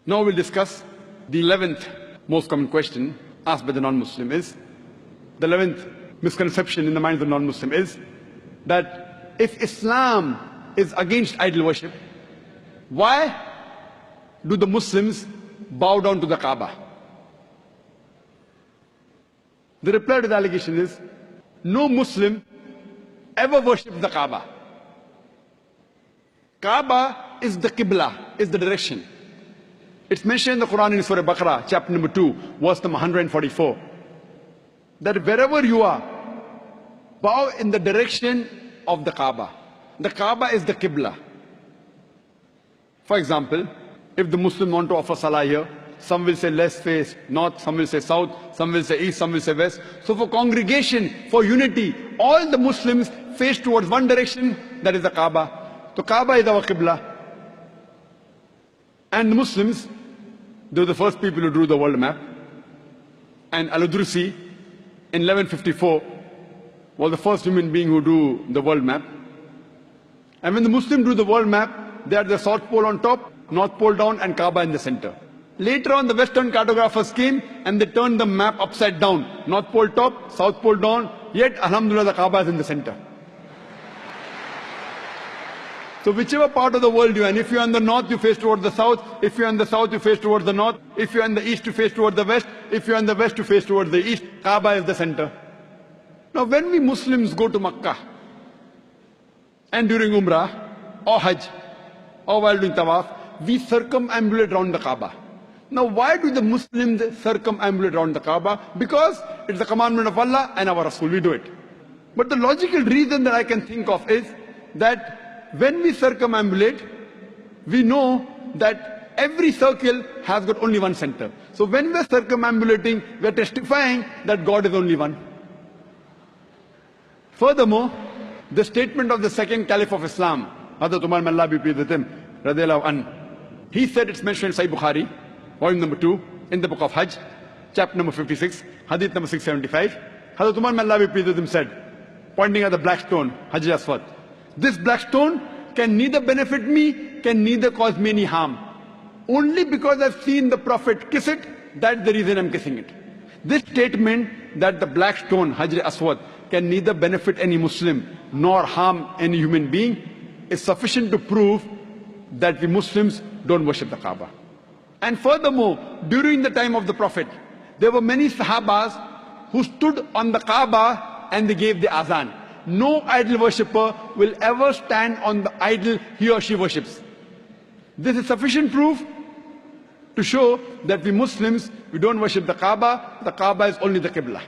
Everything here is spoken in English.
Now we'll discuss the 11th most common question asked by the non-Muslim is, the 11th misconception in the mind of the non-Muslim is that if Islam is against idol worship, why do the Muslims bow down to the Kaaba? The reply to the allegation is, no Muslim ever worshipped the Kaaba. Kaaba is the Qibla, is the direction. It's mentioned in the Quran in Surah Baqarah, chapter number 2, verse number 144, that wherever you are, bow in the direction of the Kaaba. The Kaaba is the Qibla. For example, if the Muslims want to offer salah here, some will say let's face north, some will say south, some will say east, some will say west. So for congregation, for unity, all the Muslims face towards one direction, that is the Kaaba. So Kaaba is our Qibla. And the Muslims, they were the first people who drew the world map. And Al-Udrusi in 1154 was the first human being who drew the world map. And when the Muslims drew the world map, they had the South Pole on top, North Pole down, and Kaaba in the center. Later on, the Western cartographers came and they turned the map upside down. North Pole top, South Pole down, yet Alhamdulillah the Kaaba is in the center. So whichever part of the world you are in, if you are in the north, you face towards the south. If you are in the south, you face towards the north. If you are in the east, you face towards the west. If you are in the west, you face towards the east. Kaaba is the center. Now when we Muslims go to Makkah, and during Umrah, or Hajj, or while doing Tawaf, we circumambulate around the Kaaba. Now why do the Muslims circumambulate around the Kaaba? Because it's the commandment of Allah and our Rasul, we do it. But the logical reason that I can think of is that when we circumambulate, we know that every circle has got only one center. So when we are circumambulating, we are testifying that God is only one. Furthermore, the statement of the second Caliph of Islam, Hazrat Umar, may Allah be pleased with him, radiallahu anhu, he said, it's mentioned in Sahih Bukhari, volume number 2, in the book of Hajj, chapter number 56, hadith number 675. Hazrat Umar, may Allah be pleased with him, said, pointing at the black stone, Hajar Aswad, this black stone can neither benefit me, can neither cause me any harm. Only because I've seen the Prophet kiss it, that's the reason I'm kissing it. This statement that the black stone, Hajar Aswad, can neither benefit any Muslim nor harm any human being is sufficient to prove that we Muslims don't worship the Kaaba. And furthermore, during the time of the Prophet, there were many Sahabas who stood on the Kaaba and they gave the azan. No idol worshipper will ever stand on the idol he or she worships. This is sufficient proof to show that we Muslims, we don't worship the Kaaba is only the Qibla.